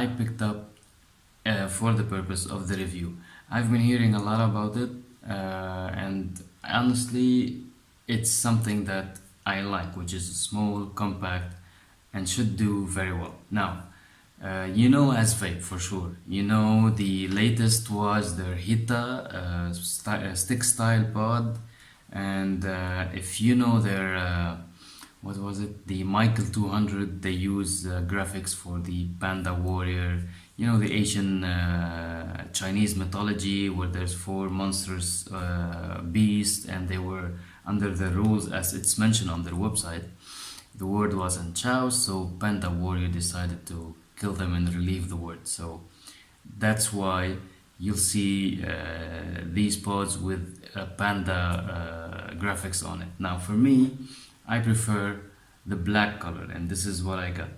I picked up for the purpose of the review. I've been hearing a lot about it, and honestly, it's something that I like, which is small, compact, and should do very well. Now, you know Asvape for sure. You know the latest was their Hita stick style pod, and if you know their what was it? The Michael 200. They use graphics for the Panda Warrior. You know the Asian Chinese mythology where there's four monstrous beasts, and they were under the rules as it's mentioned on their website. The word wasn't Chow, so Panda Warrior decided to kill them and relieve the word. So that's why you'll see these pods with panda graphics on it. Now for me, I prefer the black color, and this is what I got.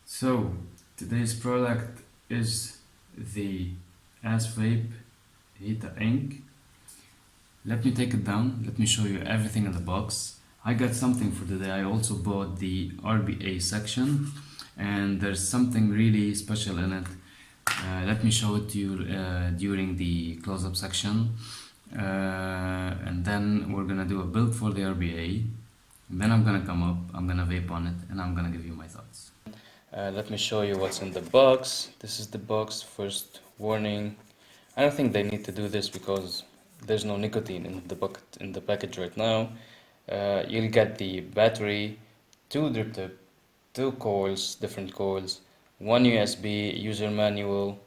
So today's product is the Asvape Hita Ink. Let me take it down, let me show you everything in the box. I got something for today. I also bought the RBA section, and there's something really special in it. Let me show it to you during the close-up section, and then we're gonna do a build for the RBA, and then I'm gonna come up, I'm gonna vape on it, and I'm gonna give you my thoughts. Let me show you what's in the box. This is the box. First warning, I don't think they need to do this because there's no nicotine in the bucket in the package right now. You'll get the battery, two drip tip, two coils, different coils, one USB, user manual,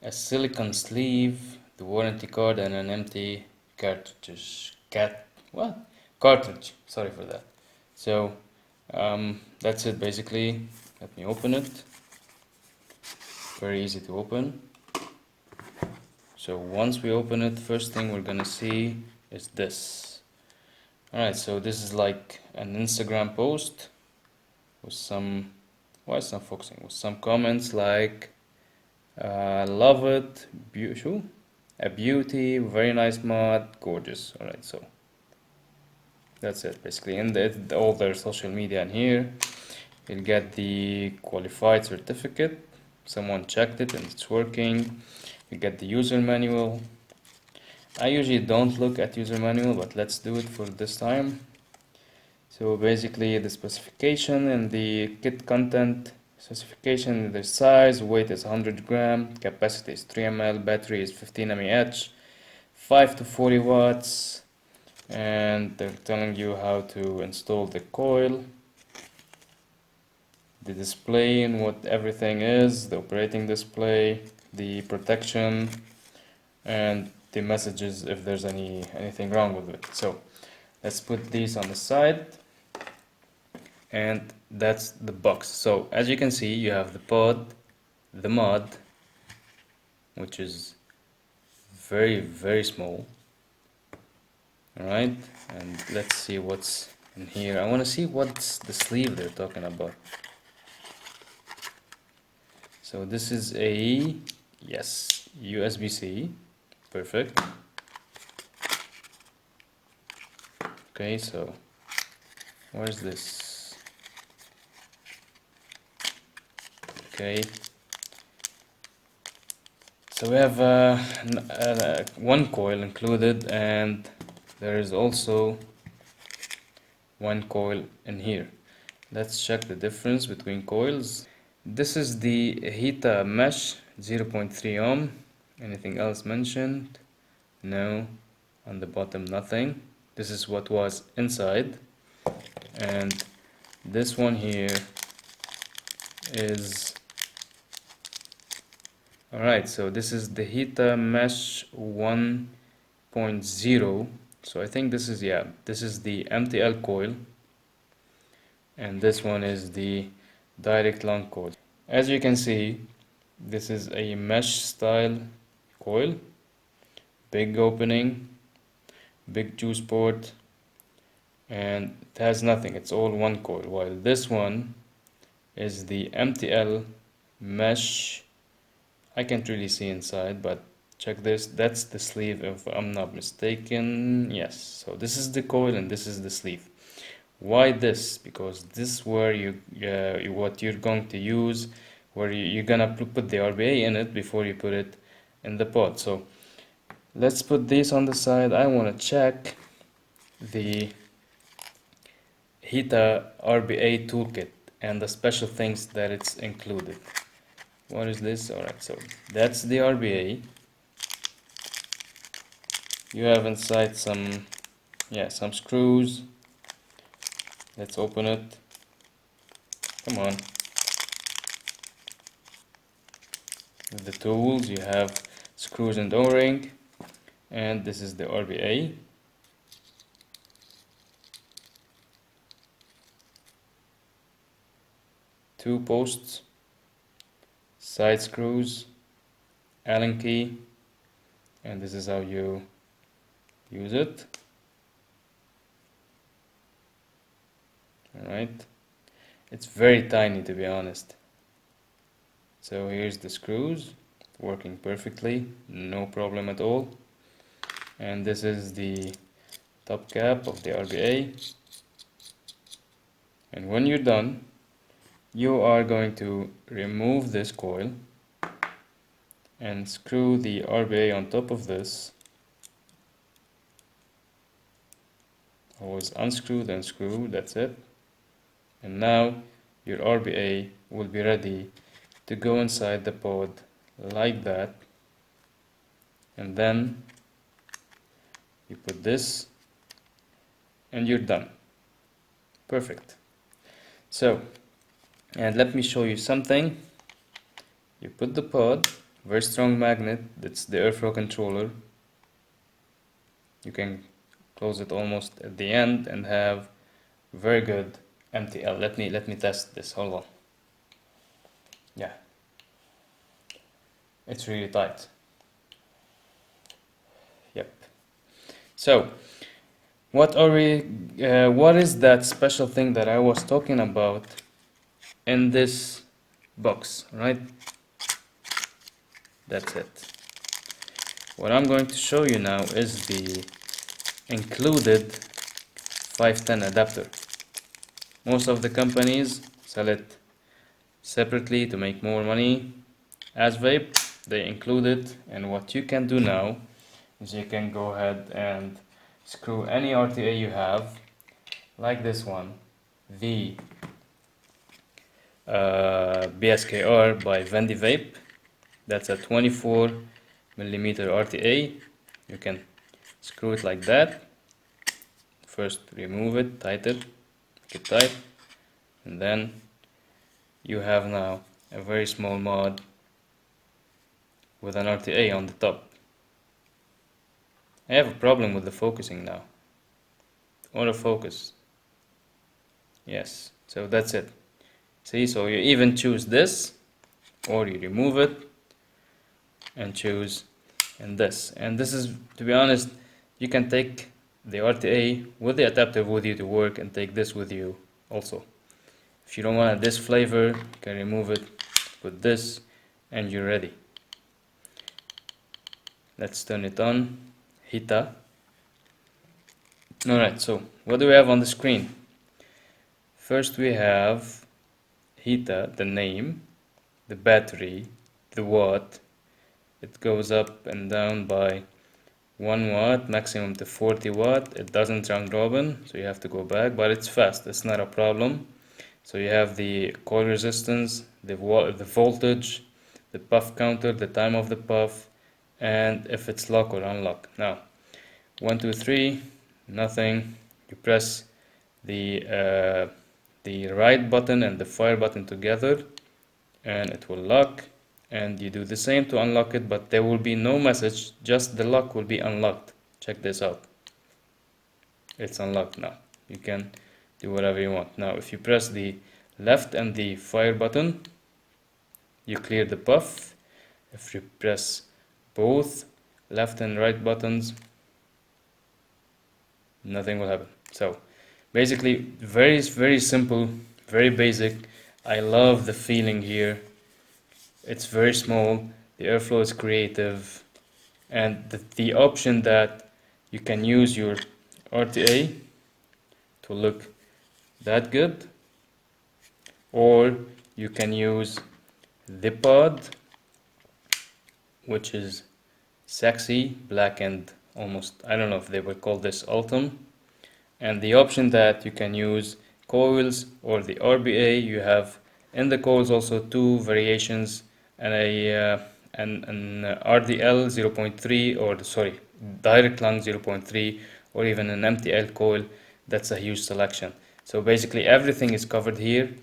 a silicone sleeve, the warranty card, and an empty cartridge. Cartridge. Sorry for that. So that's it basically. Let me open it. Very easy to open. So once we open it, first thing we're gonna see is this. Alright, so this is like an Instagram post with some, why it's not focusing, with some comments like love it, a beauty, very nice mod, gorgeous. Alright, so that's it basically. And all their social media in here. You'll get the qualified certificate, someone checked it and it's working. You get the user manual. I usually don't look at user manual, but let's do it for this time. So basically the specification and the kit content. Specification, the size, weight is 100 gram, capacity is 3 ml, battery is 15 mAh, 5 to 40 watts, and they're telling you how to install the coil, the display and what everything is, the operating display, the protection, and the messages if there's anything wrong with it. So let's put these on the side, and that's the box. So as you can see, you have the pod, the mod, which is very small. Alright, and let's see what's in here. I want to see what's the sleeve they're talking about. So this is a, yes, USB-C. Perfect. Okay, so where's this? Okay, so we have one coil included, and there is also one coil in here. Let's check the difference between coils. This is the Hita mesh 0.3 ohm. Anything else mentioned? No. On the bottom, nothing. This is what was inside, and this one here is, alright, so this is the Hita mesh 1.0. so I think this is, yeah, this is the MTL coil, and this one is the direct long coil. As you can see, this is a mesh style coil, big opening, big juice port, and it has nothing, it's all one coil, while this one is the MTL mesh. I can't really see inside, but check this, that's the sleeve if I'm not mistaken. Yes, so this is the coil and this is the sleeve. Why this? Because this is where what you're going to use where you're gonna put the RBA in it before you put it in the pod. So let's put this on the side. I want to check the Hita RBA toolkit and the special things that it's included. What is this? Alright, so that's the RBA. You have inside some screws. Let's open it. Come on. The tools, you have screws and O-ring, and this is the RBA. Two posts, side screws, Allen key, and this is how you use it. Alright, it's very tiny, to be honest. So here's the screws, working perfectly, no problem at all. And this is the top cap of the RBA. And when you're done, you are going to remove this coil and screw the RBA on top of this. Always unscrew, then screw, that's it. And now your RBA will be ready to go inside the pod like that. And then you put this and you're done. Perfect. So, and let me show you something. You put the pod, very strong magnet, that's the airflow controller. You can close it almost at the end and have very good MTL. Let me test this. Hold on. Yeah, it's really tight. Yep. So what is that special thing that I was talking about in this box, right? That's it. What I'm going to show you now is the included 510 adapter. Most of the companies sell it separately to make more money. Asvape, they include it, and what you can do now is you can go ahead and screw any RTA you have, like this one, the BSKR by Vape. That's a 24 millimeter RTA. You can screw it like that. First remove it, tighten it, make it tight, and then you have now a very small mod with an RTA on the top. I have a problem with the focusing now. Autofocus. Yes, so that's it. See, so you even choose this, or you remove it and choose and this. And this is, to be honest, you can take the RTA with the adapter with you to work and take this with you also. If you don't want this flavor, you can remove it, put this, and you're ready. Let's turn it on. Hita. Alright, so what do we have on the screen? First we have Hita, the name, the battery, the watt. It goes up and down by 1 watt, maximum to 40 watt. It doesn't round robin, so you have to go back, but it's fast, it's not a problem. So you have the coil resistance, the voltage, the puff counter, the time of the puff, and if it's lock or unlock. Now, 1, 2, 3, nothing. You press the right button and the fire button together, and it will lock. And you do the same to unlock it, but there will be no message, just the lock will be unlocked. Check this out. It's unlocked now. You can do whatever you want. Now, if you press the left and the fire button, you clear the puff. If you press both left and right buttons, nothing will happen. So basically, very, very simple, very basic. I love the feeling here. It's very small, the airflow is creative, and the option that you can use your RTA to look that good, or you can use the pod, which is sexy, black and almost, I don't know if they would call this autumn. And the option that you can use coils or the RBA. You have in the coils also two variations, and an RDL 0.3, or sorry, direct lung 0.3, or even an MTL coil. That's a huge selection. So basically everything is covered here.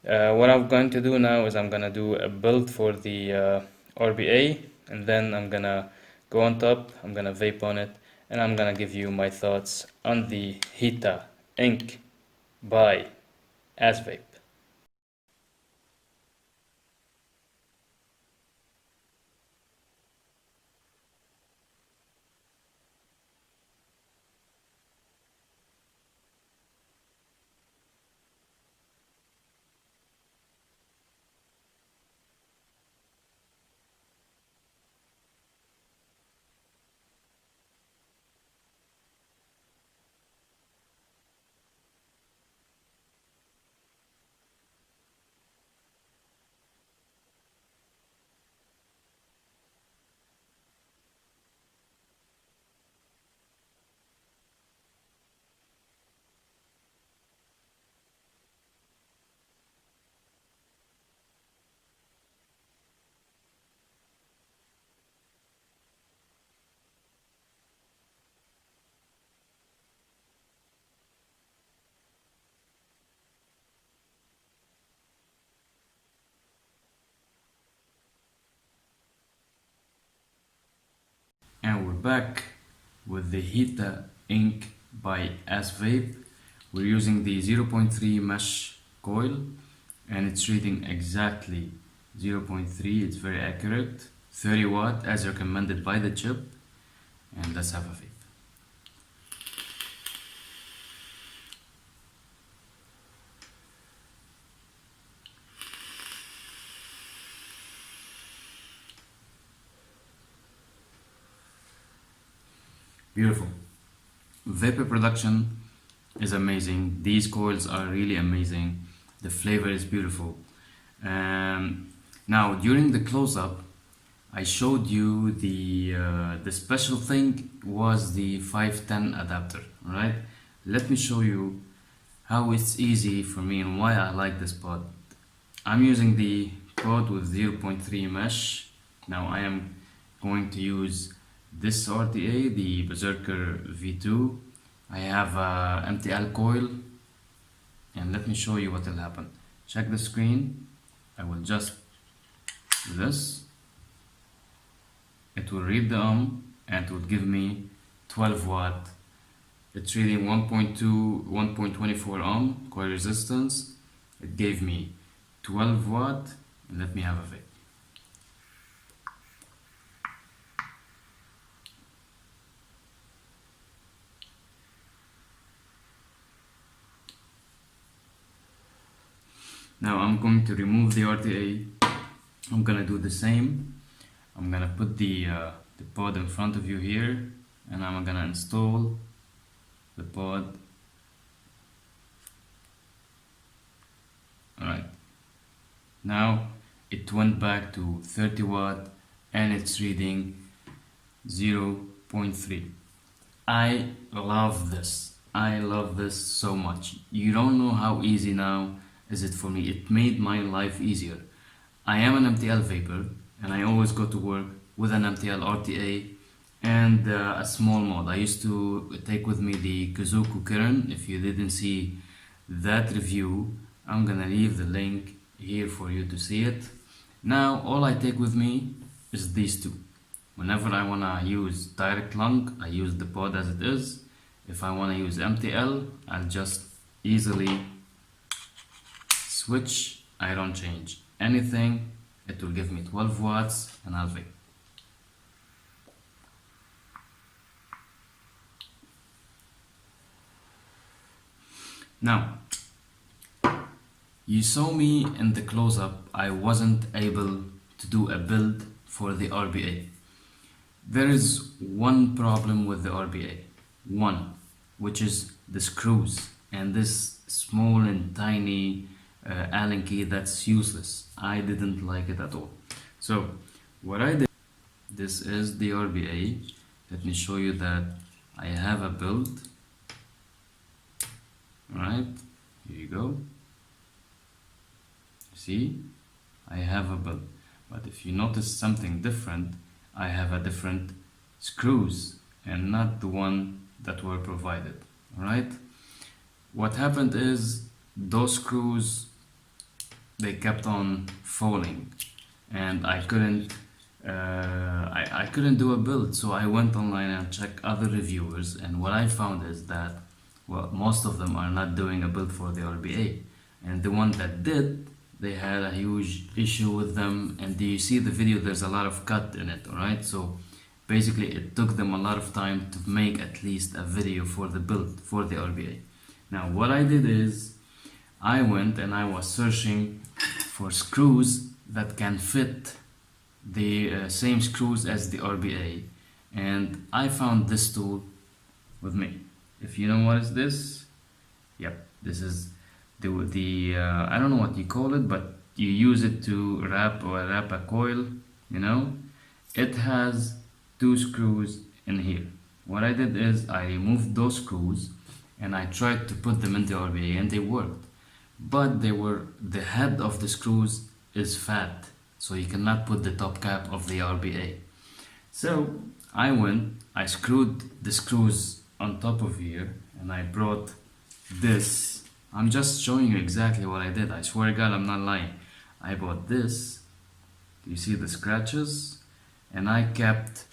What I'm going to do now is I'm gonna do a build for the RBA, and then I'm gonna go on top, I'm gonna vape on it, and I'm gonna give you my thoughts on the Hita Ink by Asvape. And we're back with the Hita Ink by Asvape. We're using the 0.3 mesh coil, and it's reading exactly 0.3. It's very accurate. 30 watt as recommended by the chip. And let's have a vape. Beautiful. Vapor production is amazing. These coils are really amazing. The flavor is beautiful. Now, during the close-up, I showed you the special thing was the 510 adapter. Right? Let me show you how it's easy for me and why I like this pod. I'm using the pod with 0.3 mesh. Now I am going to use this RTA, the Berserker V2. I have a MTL coil, and let me show you what will happen. Check the screen. I will just do this. It will read the and it will give me 12 watt. It's reading 1.2, 1.24 coil resistance. It gave me 12 watt, and let me have a vape. Now I'm going to remove the RTA. I'm gonna do the same. I'm gonna put the pod in front of you here, and I'm gonna install the pod. Alright. Now it went back to 30 watt and it's reading 0.3. I love this. I love this so much. You don't know how easy now is it for me. It made my life easier. I am an MTL vapor, and I always go to work with an MTL RTA and a small mod. I used to take with me the Kazuku Kirin. If you didn't see that review, I'm gonna leave the link here for you to see it. Now all I take with me is these two. Whenever I wanna use direct lung, I use the pod as it is. If I wanna use MTL, I'll just easily switch. I don't change anything. It will give me 12 watts and I'll vape. Now, you saw me in the close-up. I wasn't able to do a build for the RBA. There is one problem with the RBA. One, which is the screws and this small and tiny Allen key that's useless. I didn't like it at all. So what I did, this is the RBA. Let me show you that I have a build. Alright, here you go. See, I have a build. But if you notice something different, I have a different screws and not the one that were provided. Alright, what happened is those screws, they kept on falling and I couldn't do a build. So I went online and checked other reviewers, and what I found is that, well, most of them are not doing a build for the RBA, and the one that did, they had a huge issue with them. And do you see the video? There's a lot of cut in it. Alright, so basically it took them a lot of time to make at least a video for the build for the RBA. Now what I did is I went and I was searching for screws that can fit the same screws as the RBA, and I found this tool with me. If you know what is this, yep, this is the I don't know what you call it, but you use it to wrap a coil, you know. It has two screws in here. What I did is I removed those screws and I tried to put them in the RBA, and they worked, but the head of the screws is fat, so you cannot put the top cap of the RBA. So I screwed the screws on top of here, and I brought this. I'm just showing you exactly what I did. I swear to God, I'm not lying. I bought this. Do you see the scratches? And I kept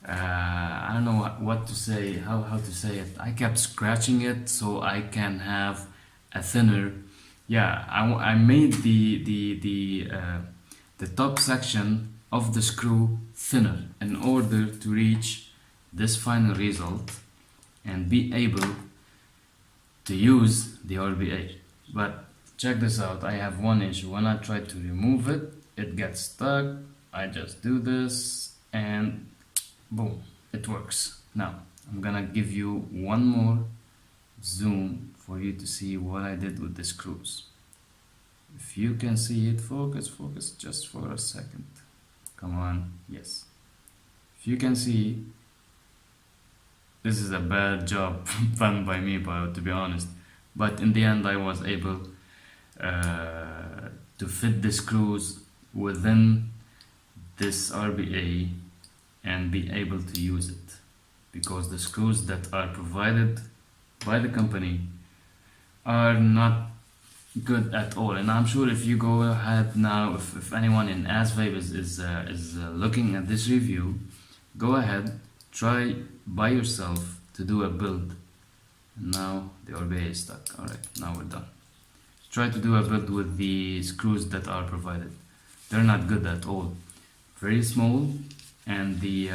I don't know what to say, how to say it. I kept scratching it so I can have a thinner. Yeah, I made the top section of the screw thinner in order to reach this final result and be able to use the RBA. But check this out, I have one issue. When I try to remove it, it gets stuck. I just do this and boom, it works. Now I'm gonna give you one more zoom for you to see what I did with the screws. If you can see it, focus just for a second. Come on, yes. If you can see, this is a bad job done by me, to be honest. But in the end, I was able to fit the screws within this RBA and be able to use it, because the screws that are provided by the company are not good at all. And I'm sure if you go ahead now, if anyone in Asvape is looking at this review, go ahead, try by yourself to do a build. Now the RBA is stuck. Alright, now we're done. Try to do a build with the screws that are provided. They're not good at all. Very small, and the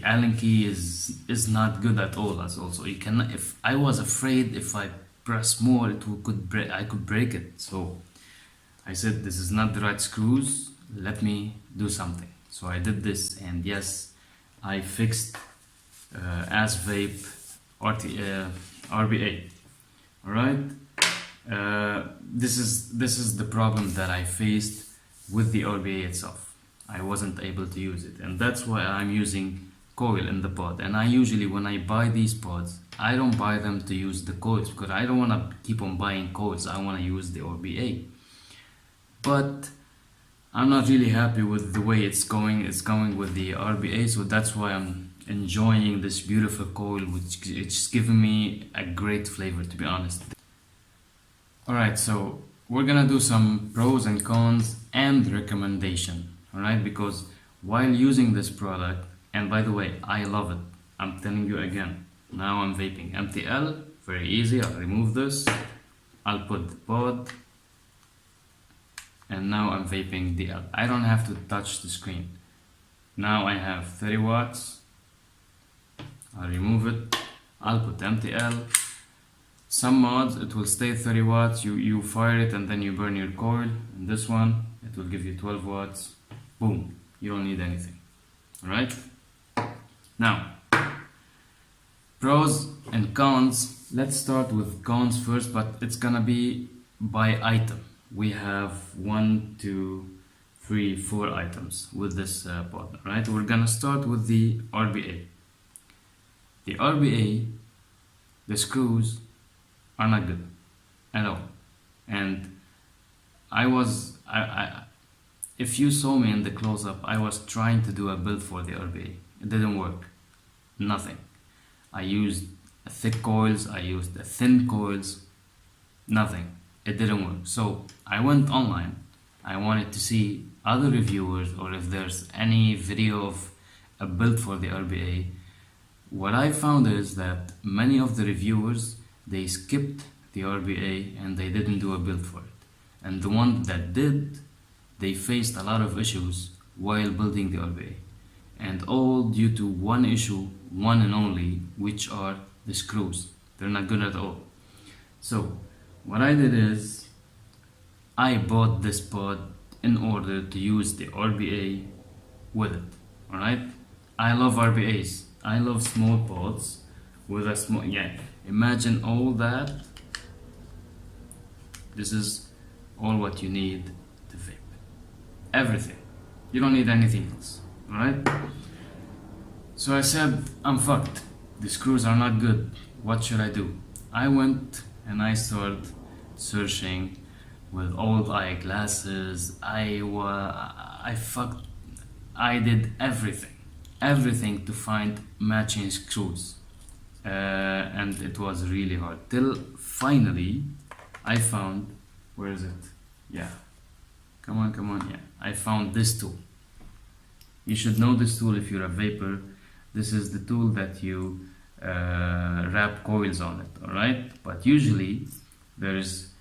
Allen key is not good at all. As also, you can. If I was afraid if I press more, I could break it. So I said this is not the right screws. Let me do something. So I did this, and yes, I fixed Asvape RBA. All right. This is the problem that I faced with the RBA itself. I wasn't able to use it, and that's why I'm using coil in the pod. And I usually, when I buy these pods, I don't buy them to use the coils, because I don't want to keep on buying coils. I want to use the RBA, but I'm not really happy with the way it's going with the RBA. So that's why I'm enjoying this beautiful coil, which it's giving me a great flavor, to be honest. Alright, so we're gonna do some pros and cons and recommendation. Alright, because while using this product, and by the way, I love it, I'm telling you again, now I'm vaping MTL, very easy. I'll remove this, I'll put the pod, and now I'm vaping the L. I don't have to touch the screen. Now I have 30 watts, I'll remove it, I'll put MTL. Some mods, it will stay 30 watts, you fire it and then you burn your coil. And this one, it will give you 12 watts. Boom, you don't need anything. Alright? Now, pros and cons let's start with cons first, but it's gonna be by item. We have 1, 2, 3, 4 items with this partner, right? We're gonna start with the RBA. The RBA, the screws are not good at all. And if you saw me in the close-up, I was trying to do a build for the RBA. It didn't work. Nothing. I used thick coils, I used thin coils, nothing. It didn't work. So I went online. I wanted to see other reviewers or if there's any video of a build for the RBA. What I found is that many of the reviewers, they skipped the RBA and they didn't do a build for it. And the one that did, they faced a lot of issues while building the RBA. And all due to one issue, one and only, which are the screws. They're not good at all. So what I did is I bought this pod in order to use the RBA with it. Alright? I love RBAs. I love small pods with a small, imagine all that. This is all what you need to vape. Everything. You don't need anything else. Alright? So I said, I'm fucked. The screws are not good. What should I do? I went and I started searching with old eyeglasses. I did everything to find matching screws. And it was really hard. Till finally I found, where is it? Yeah. Come on, yeah. I found this tool. You should know this tool if you're a vapor. This is the tool that you wrap coils on it, alright? But usually there's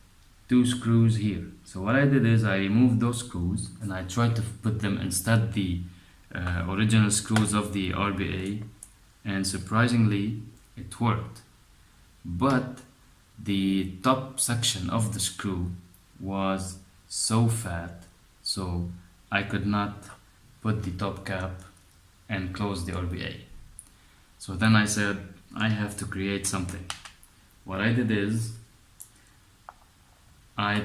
2 screws here. So what I did is I removed those screws and I tried to put them instead the original screws of the RBA, and surprisingly it worked. But the top section of the screw was so fat, so I could not put the top cap and close the RBA. So then I said, I have to create something. What I did is I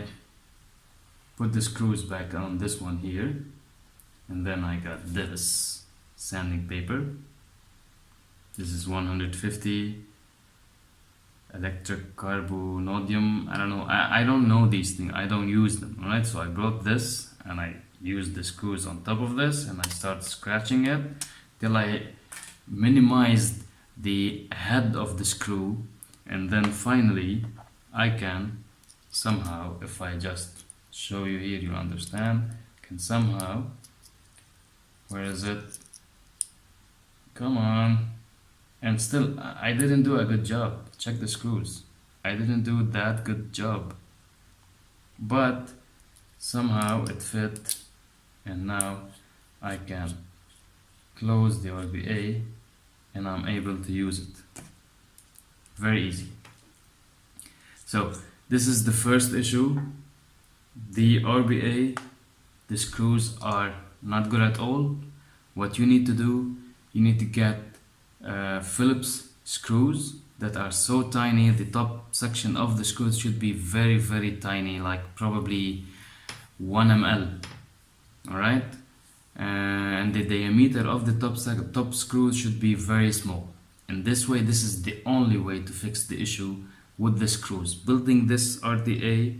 put the screws back on this one here, and then I got this sanding paper. This is 150 electric carbonodium. I don't know these things. I don't use them. Alright, so I brought this and I used the screws on top of this and I started scratching it till I minimized the head of the screw, and then finally I can somehow, if I just show you here, you understand, can somehow, where is it? Come on. And still I didn't do a good job. Check the screws. I didn't do that good job, but somehow it fit, and now I can close the RBA and I'm able to use it. Very easy. So this is the first issue. The RBA, the screws are not good at all. What you need to do, you need to get Phillips screws that are so tiny. The top section of the screws should be very, very tiny, like probably 1 ml. Alright? And the diameter of the top screws should be very small. And this way, this is the only way to fix the issue with the screws. Building this RBA,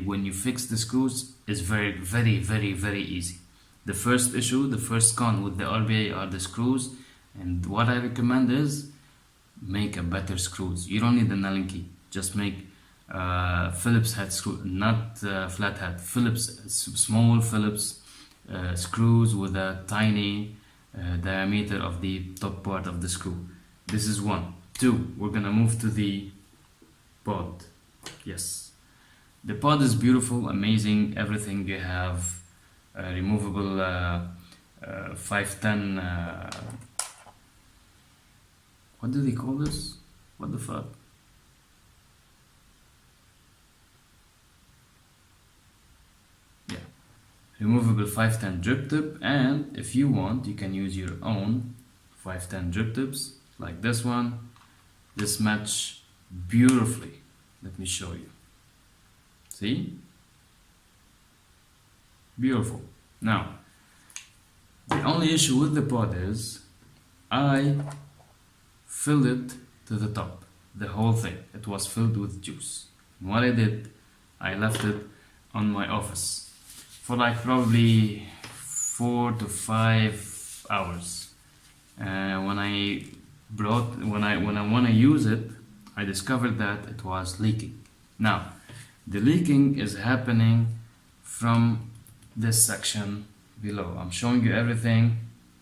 when you fix the screws, is very, very, very, very easy. The first issue, the first con with the RBA are the screws, and what I recommend is make a better screws. You don't need an Allen key. Just make Phillips head screw, not flat head. Phillips, small Phillips screws with a tiny diameter of the top part of the screw. This is 1. 2, we're gonna move to the pod. Yes, the pod is beautiful, amazing, everything. You have removable 510 what do they call this? What the fuck? Yeah, removable 510 drip tip, and if you want, you can use your own 510 drip tips like this one, this match beautifully. Let me show you. See? Beautiful. Now, the only issue with the pod is I filled it to the top, the whole thing. It was filled with juice. And what I did, I left it on my office for like probably 4 to 5 hours. When I want to use it, I discovered that it was leaking. Now, the leaking is happening from this section below. I'm showing you everything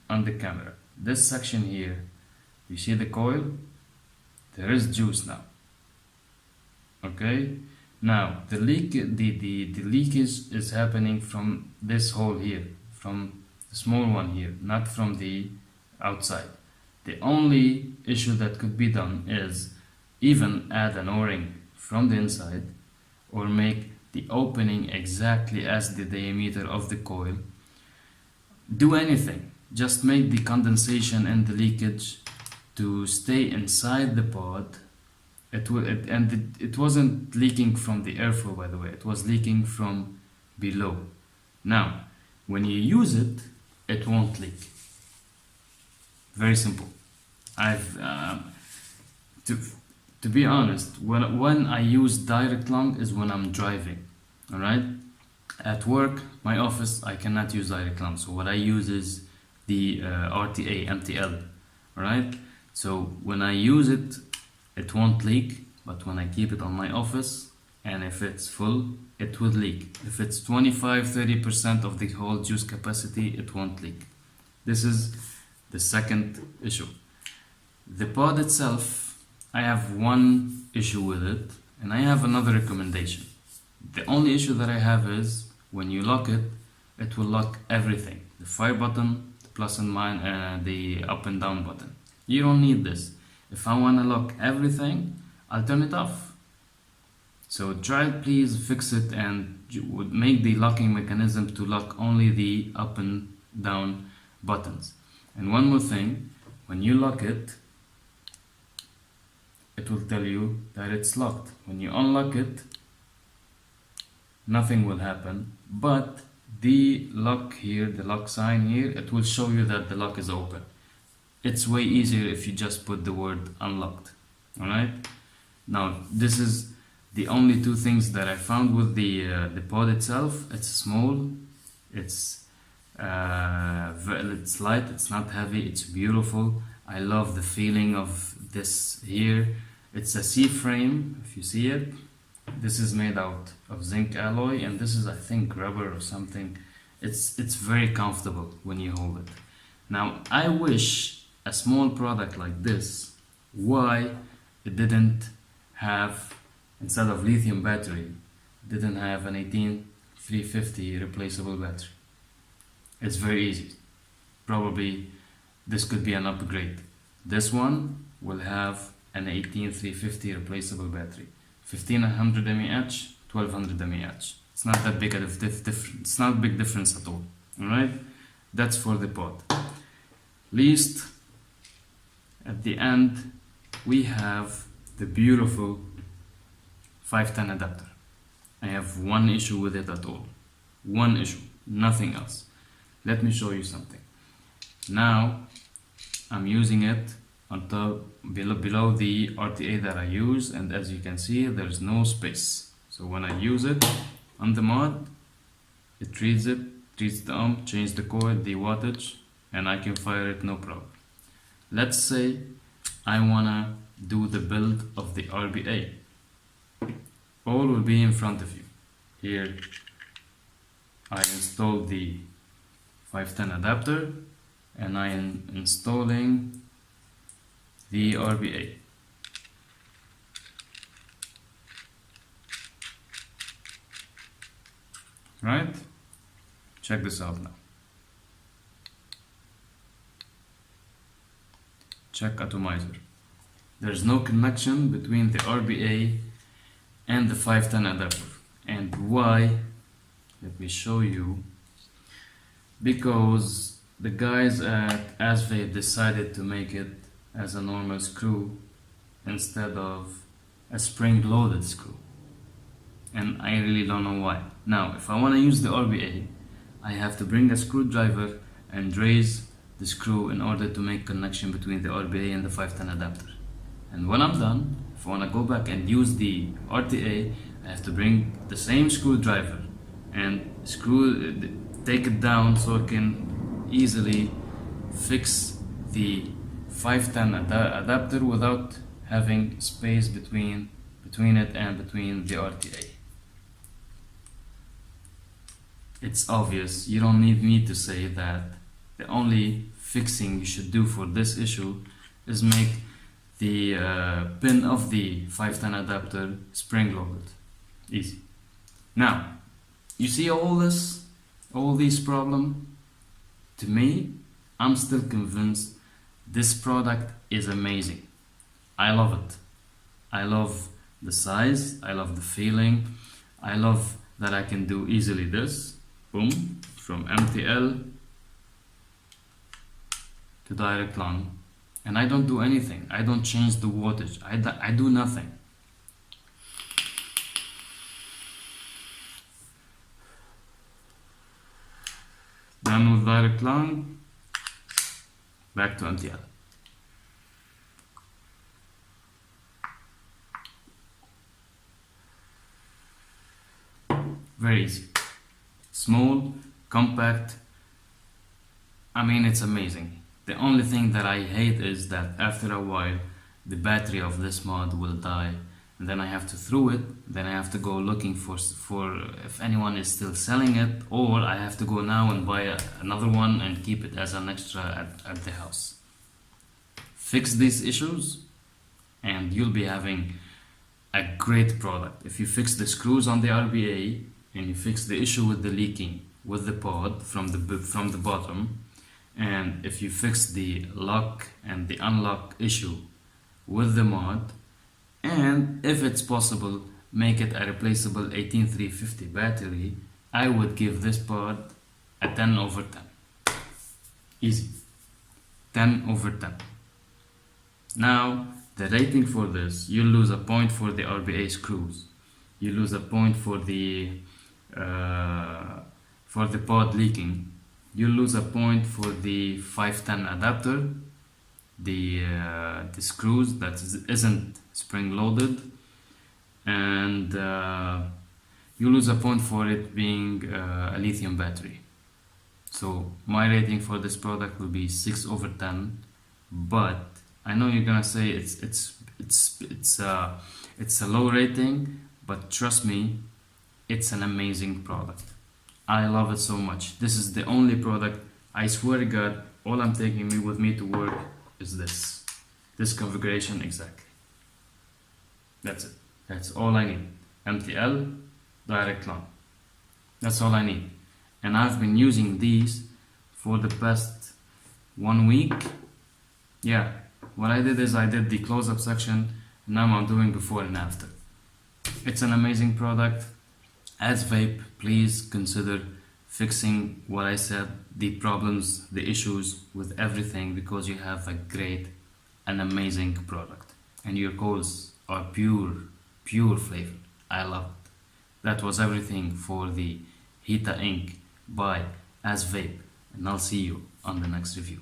on the camera. This section here, you see the coil? There is juice now. Okay? Now the leakage is happening from this hole here, from the small one here, not from the outside. The only issue that could be done is even add an O-ring from the inside, or make the opening exactly as the diameter of the coil. Do anything, just make the condensation and the leakage to stay inside the pod. It wasn't leaking from the airflow, by the way, it was leaking from below. Now when you use it, it won't leak. Very simple. To be honest, when I use direct lung is when I'm driving. Alright? At work, my office, I cannot use direct lung, so what I use is the RTA MTL. Alright? So when I use it, it won't leak, but when I keep it on my office, and if it's full, it will leak. If it's 25-30% of the whole juice capacity, it won't leak. This is the second issue. The pod itself, I have one issue with it, and I have another recommendation. The only issue that I have is when you lock it, it will lock everything. The fire button, the plus and minus, the up and down button. You don't need this. If I want to lock everything, I'll turn it off. So try, please fix it and make the locking mechanism to lock only the up and down buttons. And one more thing, when you lock it, it will tell you that it's locked. When you unlock it, nothing will happen, but the lock here, the lock sign here, it will show you that the lock is open. It's way easier if you just put the word unlocked. Alright? Now this is the only two things that I found with the pod itself. It's small, it's light, it's not heavy, it's beautiful. I love the feeling of this here. It's a C-frame, if you see it. This is made out of zinc alloy, and this is, I think, rubber or something. It's very comfortable when you hold it. Now I wish a small product like this, why it didn't have, instead of lithium battery, didn't have an 18350 replaceable battery. It's very easy. Probably this could be an upgrade. This one will have an 18350 replaceable battery, 1500 mAh, 1200 mAh. It's not that big of difference. It's not a big difference at all. Alright, that's for the pod. Least at the end we have the beautiful 510 adapter. I have one issue with it at all. One issue, nothing else. Let me show you something. Now I'm using it on top, below the RTA that I use, and as you can see there's no space. So when I use it on the mod, it treats the change the coil, the wattage, and I can fire it no problem. Let's say I wanna do the build of the RBA. All will be in front of you. Here I installed the 510 adapter and I am installing the RBA. Right? Check this out now. Check atomizer. There's no connection between the RBA and the 510 adapter. And why? Let me show you. Because the guys at Asvape decided to make it as a normal screw instead of a spring-loaded screw, and I really don't know why. Now, if I want to use the RBA, I have to bring a screwdriver and raise the screw in order to make connection between the RBA and the 510 adapter. And when I'm done, if I want to go back and use the RTA, I have to bring the same screwdriver and take it down so I can easily fix the 510 adapter without having space between it and between the RTA. It's obvious, you don't need me to say that the only fixing you should do for this issue is make the pin of the 510 adapter spring loaded. Easy. Now, you see all these problems? To me, I'm still convinced this product is amazing. I love it. I love the size, I love the feeling, I love that I can do easily this, boom, from MTL to direct lung, and I don't do anything. I don't change the wattage. I do nothing. Done with direct lung, back to MTL. Very easy. Small, compact. I mean, it's amazing. The only thing that I hate is that after a while the battery of this mod will die, and then I have to throw it, then I have to go looking for if anyone is still selling it, or I have to go now and buy another one and keep it as an extra at the house. Fix these issues and you'll be having a great product. If you fix the screws on the RBA and you fix the issue with the leaking with the pod from the bottom, and if you fix the lock and the unlock issue with the mod, and if it's possible make it a replaceable 18350 battery, I would give this pod a 10/10. Easy. 10/10. Now the rating for this, you lose a point for the RBA screws, you lose a point for the pod leaking, you lose a point for the 510 adapter, the screws that isn't spring loaded, and you lose a point for it being a lithium battery. So my rating for this product will be 6/10, but I know you're gonna say it's a low rating, but trust me, it's an amazing product. I love it so much. This is the only product, I swear to God, all I'm taking with me to work is this configuration exactly. That's it. That's all I need. MTL, direct lung. That's all I need. And I've been using these for the past 1 week. Yeah, what I did is I did the close-up section, and now I'm doing before and after. It's an amazing product. Asvape, please consider fixing what I said, the problems, the issues with everything, because you have a great and amazing product. And your coils are pure flavor. I love it. That was everything for the Hita Ink by Asvape, and I'll see you on the next review.